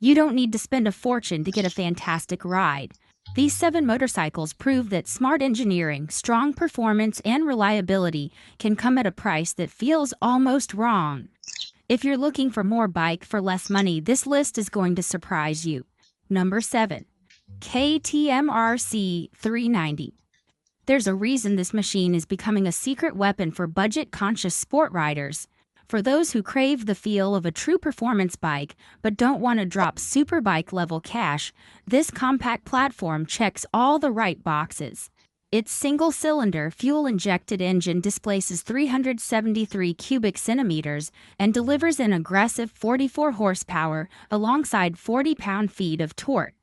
You don't need to spend a fortune to get a fantastic ride. These 7 motorcycles prove that smart engineering, strong performance, and reliability can come at a price that feels almost wrong. If you're looking for more bike for less money, this list is going to surprise you. Number 7. KTM-RC 390. There's a reason this machine is becoming a secret weapon for budget-conscious sport riders. For those who crave the feel of a true performance bike but don't want to drop superbike-level cash, this compact platform checks all the right boxes. Its single-cylinder, fuel-injected engine displaces 373 cubic centimeters and delivers an aggressive 44 horsepower alongside 40 pound-feet of torque.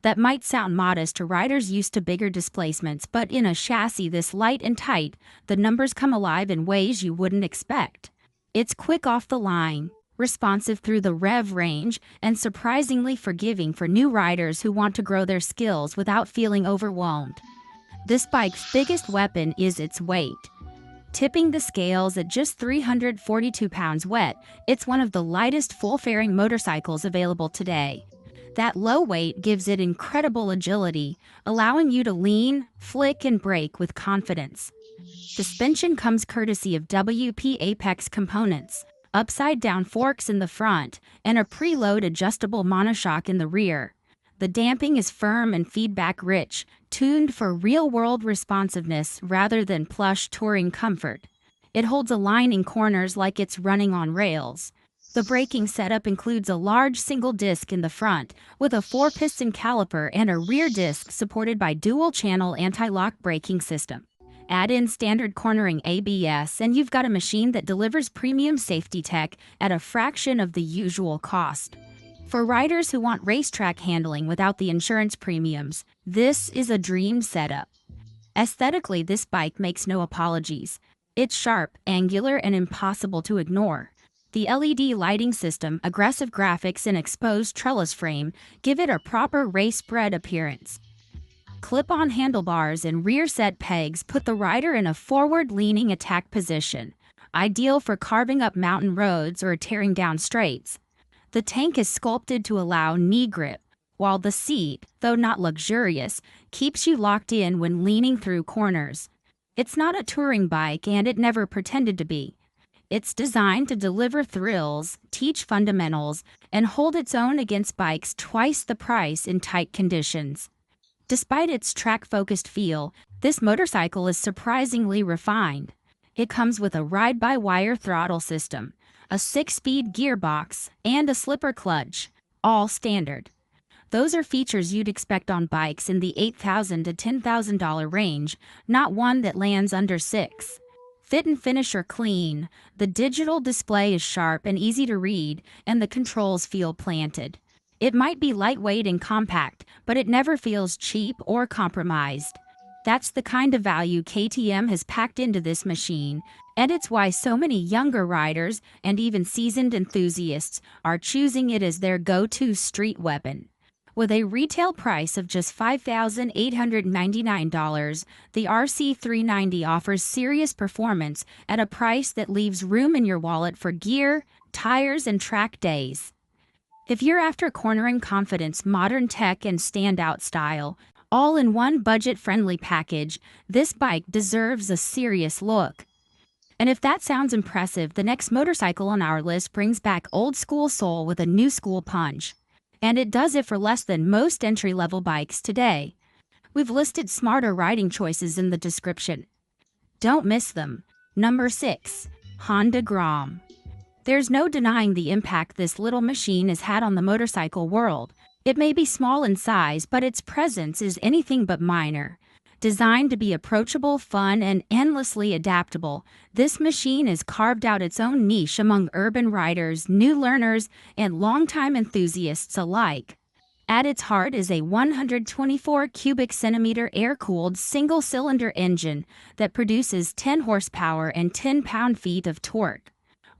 That might sound modest to riders used to bigger displacements, but in a chassis this light and tight, the numbers come alive in ways you wouldn't expect. It's quick off the line, responsive through the rev range, and surprisingly forgiving for new riders who want to grow their skills without feeling overwhelmed. This bike's biggest weapon is its weight. Tipping the scales at just 342 pounds wet, it's one of the lightest full-fairing motorcycles available today. That low weight gives it incredible agility, allowing you to lean, flick, and brake with confidence. Suspension comes courtesy of WP Apex components, upside-down forks in the front, and a preload adjustable monoshock in the rear. The damping is firm and feedback-rich, tuned for real-world responsiveness rather than plush touring comfort. It holds a line in corners like it's running on rails. The braking setup includes a large single disc in the front, with a 4-piston caliper and a rear disc supported by dual-channel anti-lock braking system. Add in standard cornering ABS and you've got a machine that delivers premium safety tech at a fraction of the usual cost. For riders who want racetrack handling without the insurance premiums, this is a dream setup. Aesthetically, this bike makes no apologies. It's sharp, angular, and impossible to ignore. The LED lighting system, aggressive graphics, and exposed trellis frame give it a proper race-bred appearance. Clip-on handlebars and rear-set pegs put the rider in a forward-leaning attack position, ideal for carving up mountain roads or tearing down straights. The tank is sculpted to allow knee grip, while the seat, though not luxurious, keeps you locked in when leaning through corners. It's not a touring bike, and it never pretended to be. It's designed to deliver thrills, teach fundamentals, and hold its own against bikes twice the price in tight conditions. Despite its track-focused feel, this motorcycle is surprisingly refined. It comes with a ride-by-wire throttle system, a 6-speed gearbox, and a slipper clutch, all standard. Those are features you'd expect on bikes in the $8,000 to $10,000 range, not one that lands under $6,000. Fit and finish are clean, the digital display is sharp and easy to read, and the controls feel planted. It might be lightweight and compact, but it never feels cheap or compromised. That's the kind of value KTM has packed into this machine, and it's why so many younger riders and even seasoned enthusiasts are choosing it as their go-to street weapon. With a retail price of just $5,899, the RC390 offers serious performance at a price that leaves room in your wallet for gear, tires, and track days. If you're after cornering confidence, modern tech, and standout style, all in one budget-friendly package, this bike deserves a serious look. And if that sounds impressive, the next motorcycle on our list brings back old-school soul with a new-school punch. And it does it for less than most entry-level bikes today. We've listed smarter riding choices in the description. Don't miss them. Number 6. Honda Grom. There's no denying the impact this little machine has had on the motorcycle world. It may be small in size, but its presence is anything but minor. Designed to be approachable, fun, and endlessly adaptable, this machine has carved out its own niche among urban riders, new learners, and longtime enthusiasts alike. At its heart is a 124 cubic centimeter air-cooled single-cylinder engine that produces 10 horsepower and 10 pound-feet of torque.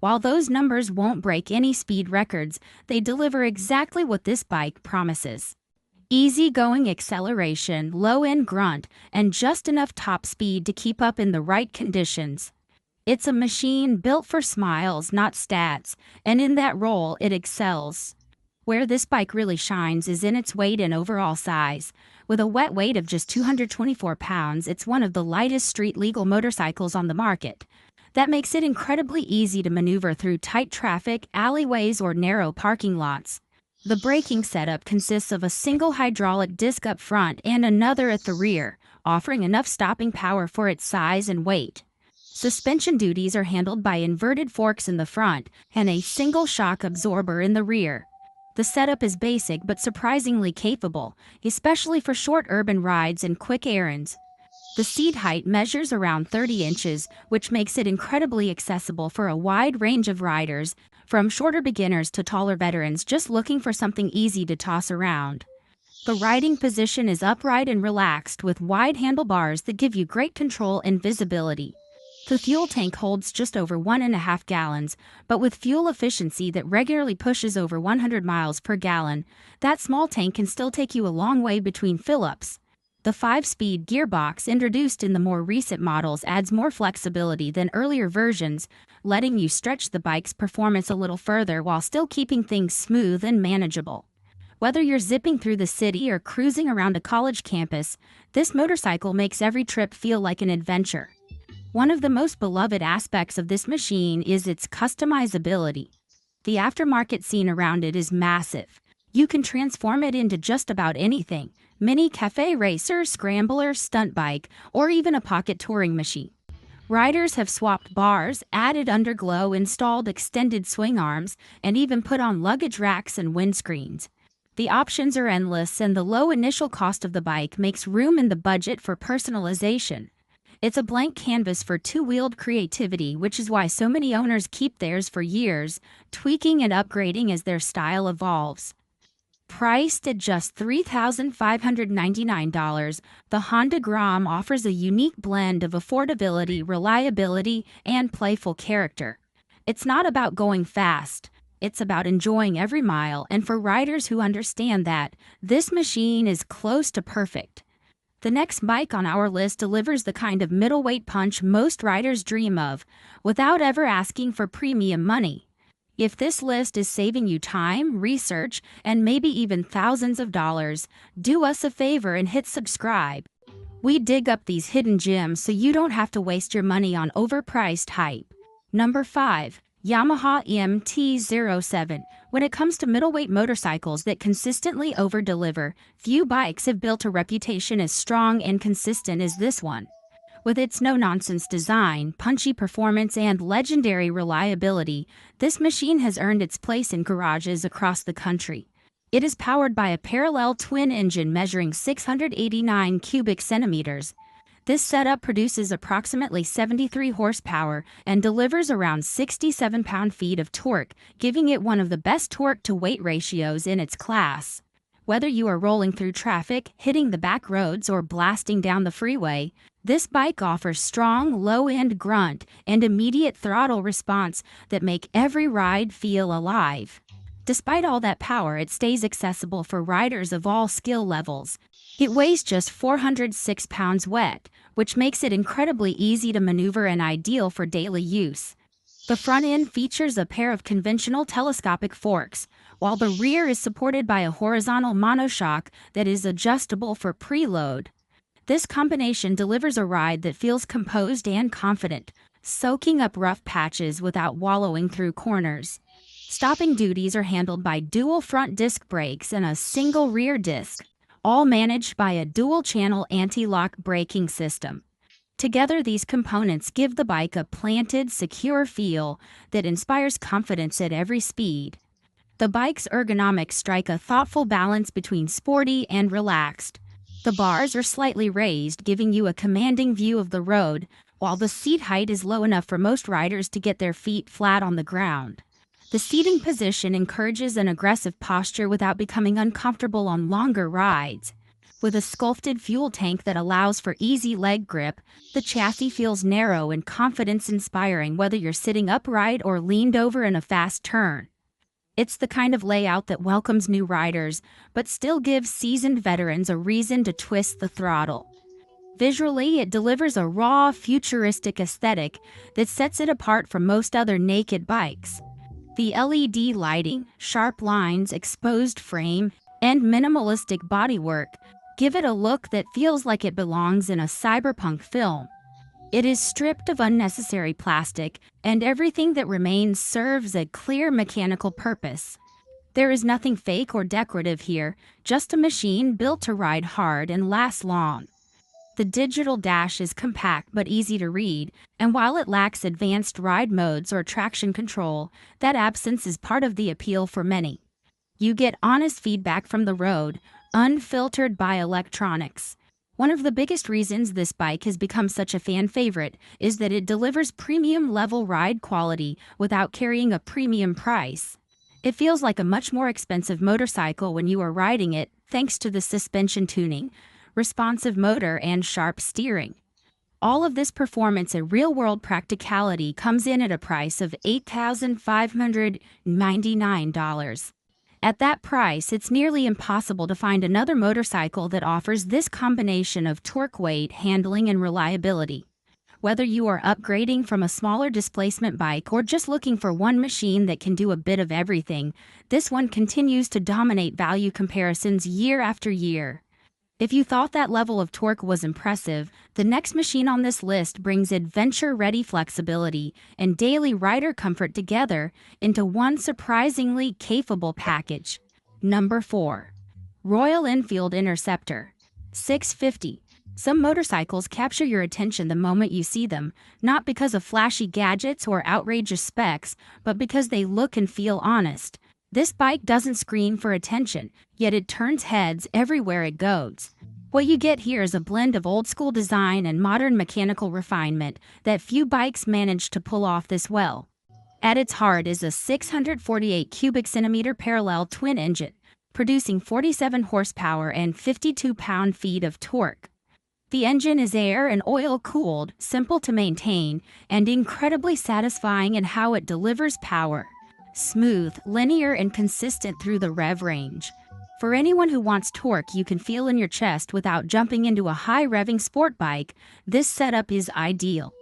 While those numbers won't break any speed records, they deliver exactly what this bike promises. Easy-going acceleration, low-end grunt, and just enough top speed to keep up in the right conditions. It's a machine built for smiles, not stats, and in that role it excels. Where this bike really shines is in its weight and overall size. With a wet weight of just 224 pounds, it's one of the lightest street-legal motorcycles on the market. That makes it incredibly easy to maneuver through tight traffic, alleyways, or narrow parking lots. The braking setup consists of a single hydraulic disc up front and another at the rear, offering enough stopping power for its size and weight. Suspension duties are handled by inverted forks in the front and a single shock absorber in the rear. The setup is basic but surprisingly capable, especially for short urban rides and quick errands. The seat height measures around 30 inches, which makes it incredibly accessible for a wide range of riders, from shorter beginners to taller veterans just looking for something easy to toss around. The riding position is upright and relaxed with wide handlebars that give you great control and visibility. The fuel tank holds just over 1.5 gallons, but with fuel efficiency that regularly pushes over 100 miles per gallon, that small tank can still take you a long way between fill-ups. The 5-speed gearbox introduced in the more recent models adds more flexibility than earlier versions, letting you stretch the bike's performance a little further while still keeping things smooth and manageable. Whether you're zipping through the city or cruising around a college campus, this motorcycle makes every trip feel like an adventure. One of the most beloved aspects of this machine is its customizability. The aftermarket scene around it is massive. You can transform it into just about anything: mini cafe racer, scrambler, stunt bike, or even a pocket touring machine. Riders have swapped bars, added underglow, installed extended swing arms, and even put on luggage racks and windscreens. The options are endless, and the low initial cost of the bike makes room in the budget for personalization. It's a blank canvas for two-wheeled creativity, which is why so many owners keep theirs for years, tweaking and upgrading as their style evolves. Priced at just $3,599, the Honda Grom offers a unique blend of affordability, reliability, and playful character. It's not about going fast. It's about enjoying every mile, and for riders who understand that, this machine is close to perfect. The next bike on our list delivers the kind of middleweight punch most riders dream of, without ever asking for premium money. If this list is saving you time, research, and maybe even thousands of dollars, do us a favor and hit subscribe. We dig up these hidden gems so you don't have to waste your money on overpriced hype. Number 5. Yamaha MT-07. When it comes to middleweight motorcycles that consistently over-deliver, few bikes have built a reputation as strong and consistent as this one. With its no-nonsense design, punchy performance, and legendary reliability, this machine has earned its place in garages across the country. It is powered by a parallel twin engine measuring 689 cubic centimeters. This setup produces approximately 73 horsepower and delivers around 67 pound-feet of torque, giving it one of the best torque-to-weight ratios in its class. Whether you are rolling through traffic, hitting the back roads, or blasting down the freeway, this bike offers strong, low-end grunt and immediate throttle response that make every ride feel alive. Despite all that power, it stays accessible for riders of all skill levels. It weighs just 406 pounds wet, which makes it incredibly easy to maneuver and ideal for daily use. The front end features a pair of conventional telescopic forks, while the rear is supported by a horizontal monoshock that is adjustable for preload. This combination delivers a ride that feels composed and confident, soaking up rough patches without wallowing through corners. Stopping duties are handled by dual front disc brakes and a single rear disc, all managed by a dual-channel anti-lock braking system. Together, these components give the bike a planted, secure feel that inspires confidence at every speed. The bike's ergonomics strike a thoughtful balance between sporty and relaxed. The bars are slightly raised, giving you a commanding view of the road, while the seat height is low enough for most riders to get their feet flat on the ground. The seating position encourages an aggressive posture without becoming uncomfortable on longer rides. With a sculpted fuel tank that allows for easy leg grip, the chassis feels narrow and confidence-inspiring whether you're sitting upright or leaned over in a fast turn. It's the kind of layout that welcomes new riders, but still gives seasoned veterans a reason to twist the throttle. Visually, it delivers a raw, futuristic aesthetic that sets it apart from most other naked bikes. The LED lighting, sharp lines, exposed frame, and minimalistic bodywork give it a look that feels like it belongs in a cyberpunk film. It is stripped of unnecessary plastic, and everything that remains serves a clear mechanical purpose. There is nothing fake or decorative here, just a machine built to ride hard and last long. The digital dash is compact but easy to read, and while it lacks advanced ride modes or traction control, that absence is part of the appeal for many. You get honest feedback from the road, unfiltered by electronics. One of the biggest reasons this bike has become such a fan favorite is that it delivers premium level ride quality without carrying a premium price. It feels like a much more expensive motorcycle when you are riding it, thanks to the suspension tuning, responsive motor, and sharp steering. All of this performance and real-world practicality comes in at a price of $8,599. At that price, it's nearly impossible to find another motorcycle that offers this combination of torque, weight, handling, and reliability. Whether you are upgrading from a smaller displacement bike or just looking for one machine that can do a bit of everything, this one continues to dominate value comparisons year after year. If you thought that level of torque was impressive, the next machine on this list brings adventure-ready flexibility and daily rider comfort together into one surprisingly capable package. Number 4. Royal Enfield Interceptor 650. Some motorcycles capture your attention the moment you see them, not because of flashy gadgets or outrageous specs, but because they look and feel honest. This bike doesn't scream for attention, yet it turns heads everywhere it goes. What you get here is a blend of old-school design and modern mechanical refinement that few bikes manage to pull off this well. At its heart is a 648 cubic centimeter parallel twin engine, producing 47 horsepower and 52 pound-feet of torque. The engine is air and oil-cooled, simple to maintain, and incredibly satisfying in how it delivers power. Smooth, linear, and consistent through the rev range. For anyone who wants torque you can feel in your chest without jumping into a high-revving sport bike, this setup is ideal.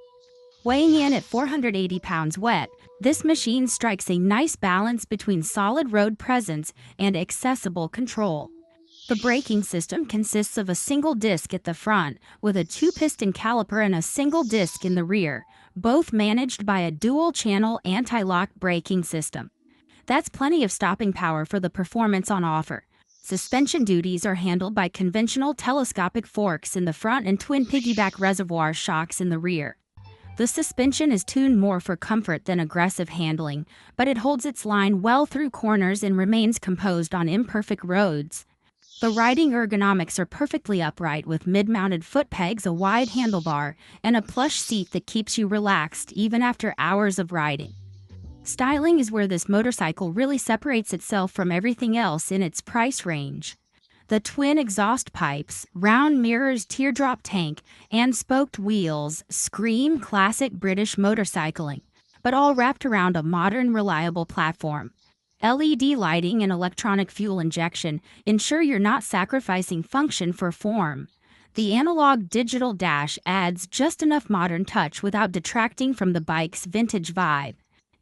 Weighing in at 480 pounds wet, this machine strikes a nice balance between solid road presence and accessible control. The braking system consists of a single disc at the front with a 2-piston caliper and a single disc in the rear, both managed by a dual-channel anti-lock braking system. That's plenty of stopping power for the performance on offer. Suspension duties are handled by conventional telescopic forks in the front and twin piggyback reservoir shocks in the rear. The suspension is tuned more for comfort than aggressive handling, but it holds its line well through corners and remains composed on imperfect roads. The riding ergonomics are perfectly upright with mid-mounted foot pegs, a wide handlebar, and a plush seat that keeps you relaxed even after hours of riding. Styling is where this motorcycle really separates itself from everything else in its price range. The twin exhaust pipes, round mirrors, teardrop tank, and spoked wheels scream classic British motorcycling, but all wrapped around a modern, reliable platform. LED lighting and electronic fuel injection ensure you're not sacrificing function for form. The analog digital dash adds just enough modern touch without detracting from the bike's vintage vibe.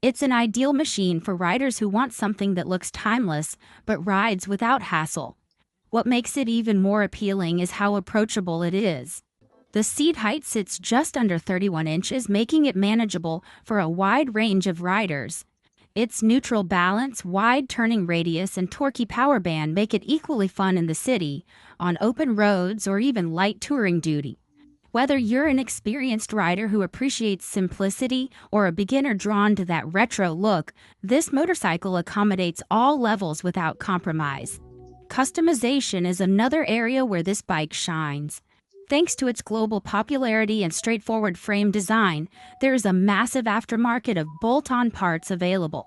It's an ideal machine for riders who want something that looks timeless but rides without hassle. What makes it even more appealing is how approachable it is. The seat height sits just under 31 inches, making it manageable for a wide range of riders. Its neutral balance, wide turning radius, and torquey power band make it equally fun in the city, on open roads, or even light touring duty. Whether you're an experienced rider who appreciates simplicity or a beginner drawn to that retro look, this motorcycle accommodates all levels without compromise. Customization is another area where this bike shines. Thanks to its global popularity and straightforward frame design, there is a massive aftermarket of bolt-on parts available.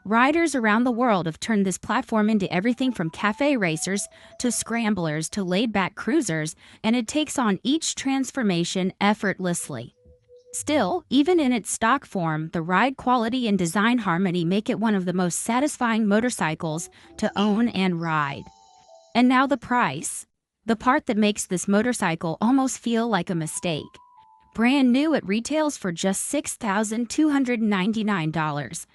Riders around the world have turned this platform into everything from cafe racers to scramblers to laid-back cruisers, and it takes on each transformation effortlessly. Still, even in its stock form, the ride quality and design harmony make it one of the most satisfying motorcycles to own and ride. And now the price. The part that makes this motorcycle almost feel like a mistake. Brand new, it retails for just $6,299.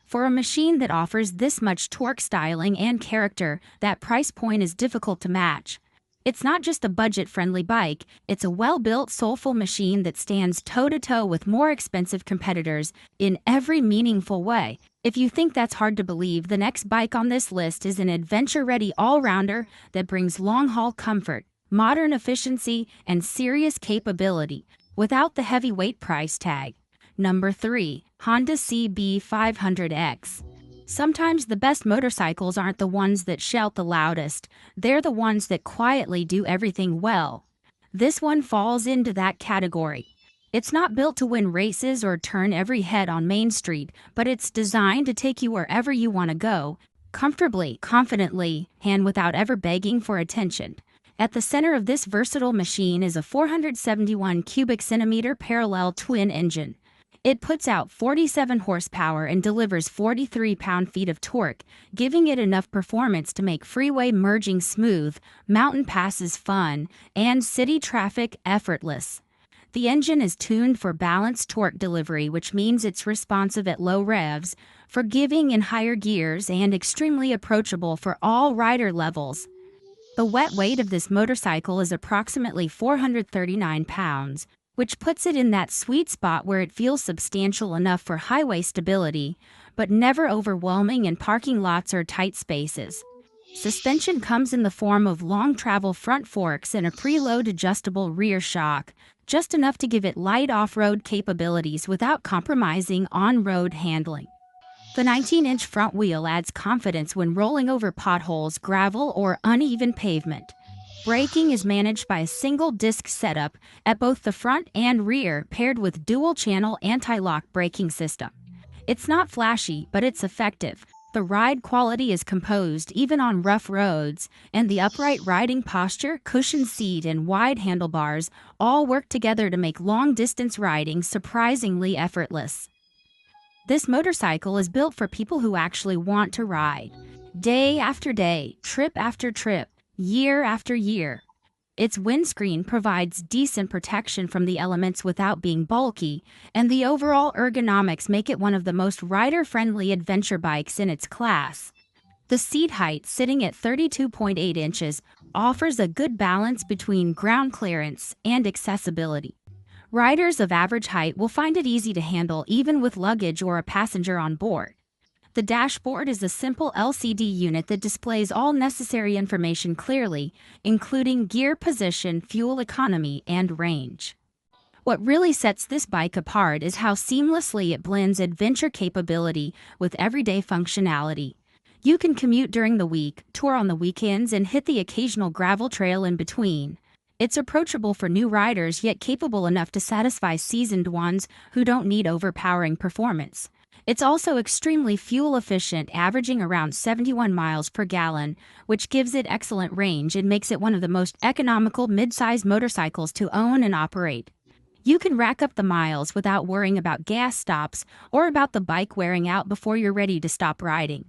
For a machine that offers this much torque, styling, and character, that price point is difficult to match. It's not just a budget-friendly bike, it's a well-built, soulful machine that stands toe-to-toe with more expensive competitors in every meaningful way. If you think that's hard to believe, the next bike on this list is an adventure-ready all-rounder that brings long-haul comfort, modern efficiency, and serious capability without the heavyweight price tag. Number 3. Honda CB500X. Sometimes the best motorcycles aren't the ones that shout the loudest, they're the ones that quietly do everything well. This one falls into that category. It's not built to win races or turn every head on Main Street, but it's designed to take you wherever you want to go, comfortably, confidently, and without ever begging for attention. At the center of this versatile machine is a 471 cubic centimeter parallel twin engine. It puts out 47 horsepower and delivers 43 pound-feet of torque, giving it enough performance to make freeway merging smooth, mountain passes fun, and city traffic effortless. The engine is tuned for balanced torque delivery, which means it's responsive at low revs, forgiving in higher gears, and extremely approachable for all rider levels. The wet weight of this motorcycle is approximately 439 pounds, which puts it in that sweet spot where it feels substantial enough for highway stability, but never overwhelming in parking lots or tight spaces. Suspension comes in the form of long travel front forks and a preload adjustable rear shock, just enough to give it light off-road capabilities without compromising on-road handling. The 19-inch front wheel adds confidence when rolling over potholes, gravel, or uneven pavement. Braking is managed by a single-disc setup at both the front and rear, paired with dual-channel anti-lock braking system. It's not flashy, but it's effective. The ride quality is composed even on rough roads, and the upright riding posture, cushioned seat, and wide handlebars all work together to make long-distance riding surprisingly effortless. This motorcycle is built for people who actually want to ride. Day after day, trip after trip, year after year. Its windscreen provides decent protection from the elements without being bulky, and the overall ergonomics make it one of the most rider-friendly adventure bikes in its class. The seat height, sitting at 32.8 inches, offers a good balance between ground clearance and accessibility. Riders of average height will find it easy to handle even with luggage or a passenger on board. The dashboard is a simple LCD unit that displays all necessary information clearly, including gear position, fuel economy, and range. What really sets this bike apart is how seamlessly it blends adventure capability with everyday functionality. You can commute during the week, tour on the weekends, and hit the occasional gravel trail in between. It's approachable for new riders, yet capable enough to satisfy seasoned ones who don't need overpowering performance. It's also extremely fuel efficient, averaging around 71 miles per gallon, which gives it excellent range and makes it one of the most economical mid-size motorcycles to own and operate. You can rack up the miles without worrying about gas stops or about the bike wearing out before you're ready to stop riding.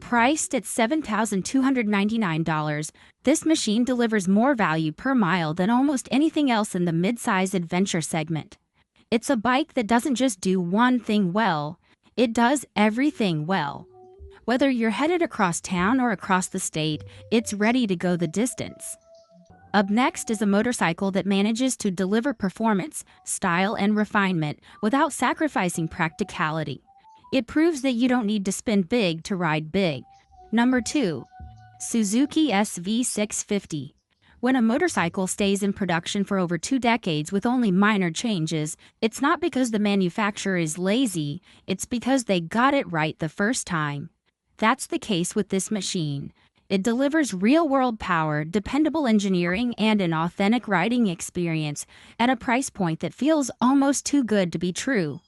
Priced at $7,299, this machine delivers more value per mile than almost anything else in the mid-size adventure segment. It's a bike that doesn't just do one thing well, it does everything well. Whether you're headed across town or across the state, it's ready to go the distance. Up next is a motorcycle that manages to deliver performance, style, and refinement without sacrificing practicality. It proves that you don't need to spend big to ride big. Number 2. Suzuki SV650. When a motorcycle stays in production for over 2 decades with only minor changes, it's not because the manufacturer is lazy, it's because they got it right the first time. That's the case with this machine. It delivers real-world power, dependable engineering, and an authentic riding experience at a price point that feels almost too good to be true.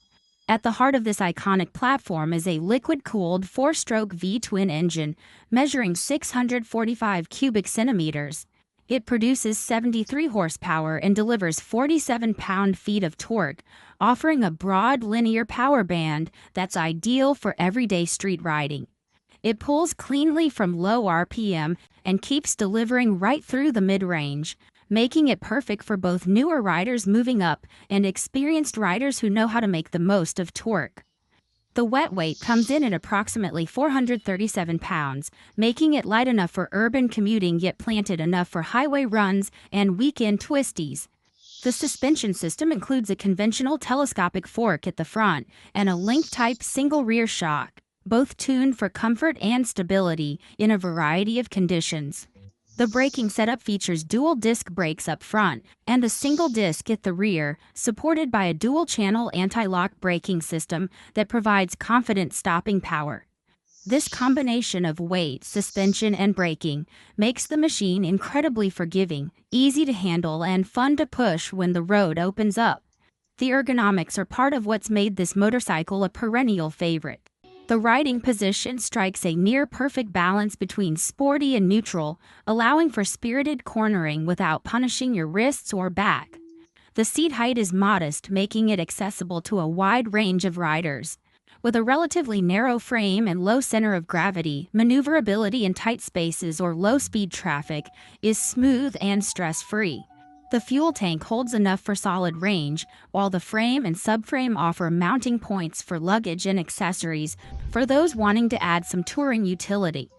At the heart of this iconic platform is a liquid-cooled 4-stroke V-twin engine measuring 645 cubic centimeters. It produces 73 horsepower and delivers 47 pound-feet of torque, offering a broad linear power band that's ideal for everyday street riding. It pulls cleanly from low RPM and keeps delivering right through the mid-range, making it perfect for both newer riders moving up and experienced riders who know how to make the most of torque. The wet weight comes in at approximately 437 pounds, making it light enough for urban commuting yet planted enough for highway runs and weekend twisties. The suspension system includes a conventional telescopic fork at the front and a link-type single rear shock, both tuned for comfort and stability in a variety of conditions. The braking setup features dual disc brakes up front and a single disc at the rear, supported by a dual-channel anti-lock braking system that provides confident stopping power. This combination of weight, suspension, and braking makes the machine incredibly forgiving, easy to handle, and fun to push when the road opens up. The ergonomics are part of what's made this motorcycle a perennial favorite. The riding position strikes a near-perfect balance between sporty and neutral, allowing for spirited cornering without punishing your wrists or back. The seat height is modest, making it accessible to a wide range of riders. With a relatively narrow frame and low center of gravity, maneuverability in tight spaces or low-speed traffic is smooth and stress-free. The fuel tank holds enough for solid range, while the frame and subframe offer mounting points for luggage and accessories for those wanting to add some touring utility.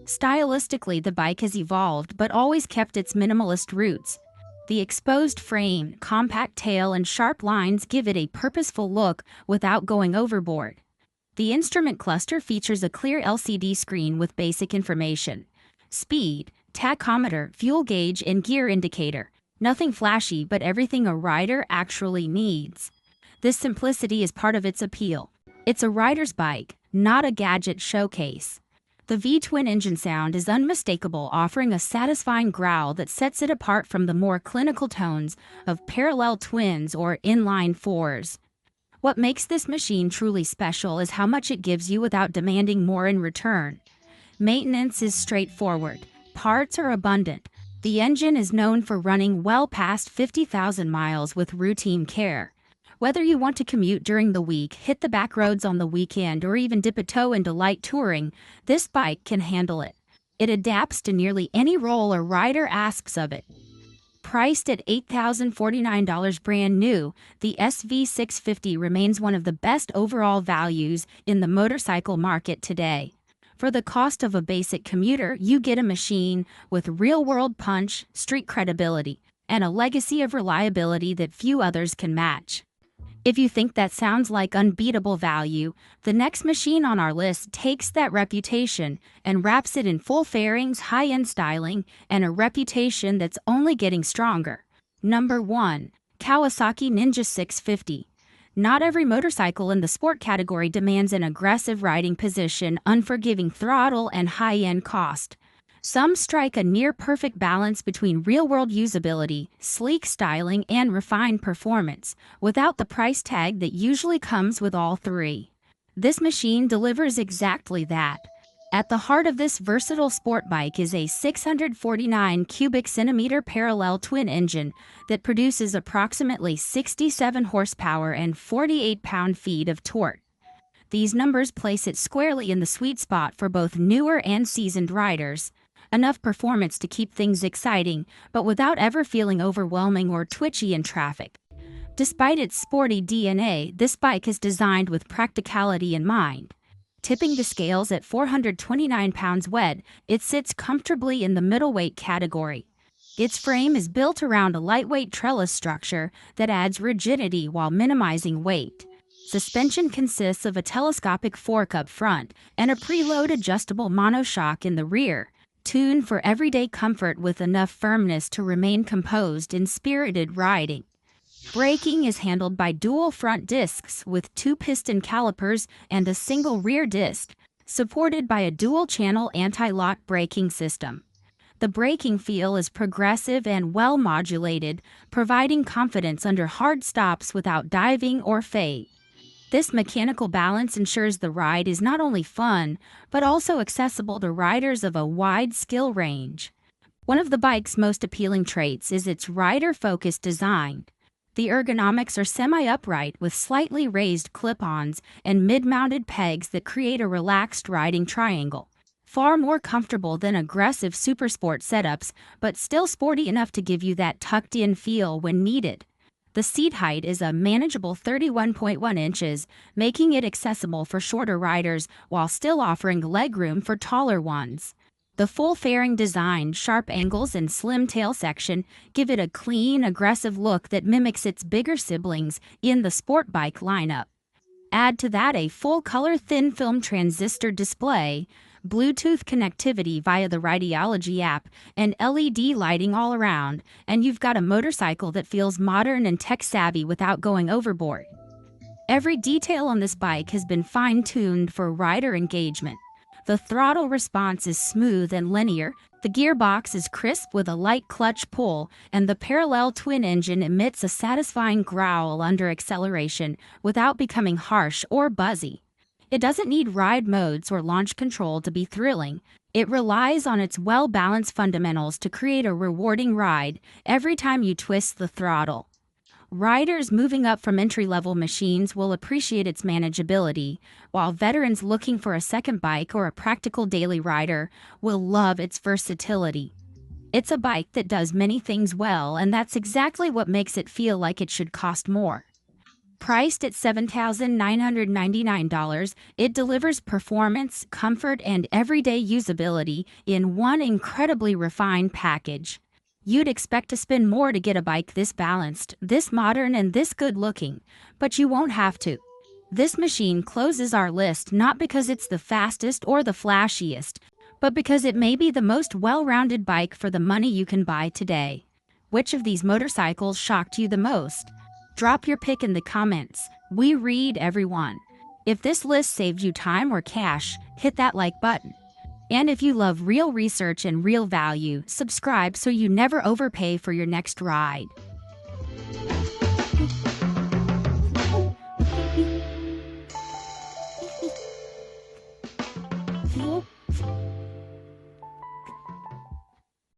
Stylistically, the bike has evolved but always kept its minimalist roots. The exposed frame, compact tail, and sharp lines give it a purposeful look without going overboard. The instrument cluster features a clear LCD screen with basic information: speed, tachometer, fuel gauge, and gear indicator. Nothing flashy, but everything a rider actually needs. This simplicity is part of its appeal. It's a rider's bike, not a gadget showcase. The V-twin engine sound is unmistakable, offering a satisfying growl that sets it apart from the more clinical tones of parallel twins or inline fours. What makes this machine truly special is how much it gives you without demanding more in return. Maintenance is straightforward. Parts are abundant. The engine is known for running well past 50,000 miles with routine care. Whether you want to commute during the week, hit the back roads on the weekend, or even dip a toe into light touring, this bike can handle it. It adapts to nearly any role a rider asks of it. Priced at $8,049 brand new, the SV650 remains one of the best overall values in the motorcycle market today. For the cost of a basic commuter, you get a machine with real-world punch, street credibility, and a legacy of reliability that few others can match. If you think that sounds like unbeatable value, the next machine on our list takes that reputation and wraps it in full fairings, high-end styling, and a reputation that's only getting stronger. Number 1. Kawasaki Ninja 650. Not every motorcycle in the sport category demands an aggressive riding position, unforgiving throttle, and high-end cost. Some strike a near-perfect balance between real-world usability, sleek styling, and refined performance, without the price tag that usually comes with all three. This machine delivers exactly that. At the heart of this versatile sport bike is a 649 cubic centimeter parallel twin engine that produces approximately 67 horsepower and 48 pound-feet of torque. These numbers place it squarely in the sweet spot for both newer and seasoned riders. Enough performance to keep things exciting, but without ever feeling overwhelming or twitchy in traffic. Despite its sporty DNA, this bike is designed with practicality in mind. Tipping the scales at 429 pounds wet, it sits comfortably in the middleweight category. Its frame is built around a lightweight trellis structure that adds rigidity while minimizing weight. Suspension consists of a telescopic fork up front and a preload adjustable monoshock in the rear, tuned for everyday comfort with enough firmness to remain composed in spirited riding. Braking is handled by dual front discs with 2 piston calipers and a single rear disc, supported by a dual-channel anti-lock braking system. The braking feel is progressive and well-modulated, providing confidence under hard stops without diving or fade. This mechanical balance ensures the ride is not only fun, but also accessible to riders of a wide skill range. One of the bike's most appealing traits is its rider-focused design. The ergonomics are semi-upright with slightly raised clip-ons and mid-mounted pegs that create a relaxed riding triangle. Far more comfortable than aggressive supersport setups, but still sporty enough to give you that tucked-in feel when needed. The seat height is a manageable 31.1 inches, making it accessible for shorter riders while still offering legroom for taller ones. The full fairing design, sharp angles, and slim tail section give it a clean, aggressive look that mimics its bigger siblings in the sport bike lineup. Add to that a full-color thin-film transistor display, Bluetooth connectivity via the Rideology app, and LED lighting all around, and you've got a motorcycle that feels modern and tech-savvy without going overboard. Every detail on this bike has been fine-tuned for rider engagement. The throttle response is smooth and linear, the gearbox is crisp with a light clutch pull, and the parallel twin engine emits a satisfying growl under acceleration without becoming harsh or buzzy. It doesn't need ride modes or launch control to be thrilling. It relies on its well-balanced fundamentals to create a rewarding ride every time you twist the throttle. Riders moving up from entry-level machines will appreciate its manageability, while veterans looking for a second bike or a practical daily rider will love its versatility. It's a bike that does many things well, and that's exactly what makes it feel like it should cost more. Priced at $7,999, it delivers performance, comfort, and everyday usability in one incredibly refined package. You'd expect to spend more to get a bike this balanced, this modern, and this good-looking, but you won't have to. This machine closes our list not because it's the fastest or the flashiest, but because it may be the most well-rounded bike for the money you can buy today. Which of these motorcycles shocked you the most? Drop your pick in the comments. We read every one. If this list saved you time or cash, hit that like button. And if you love real research and real value, subscribe so you never overpay for your next ride.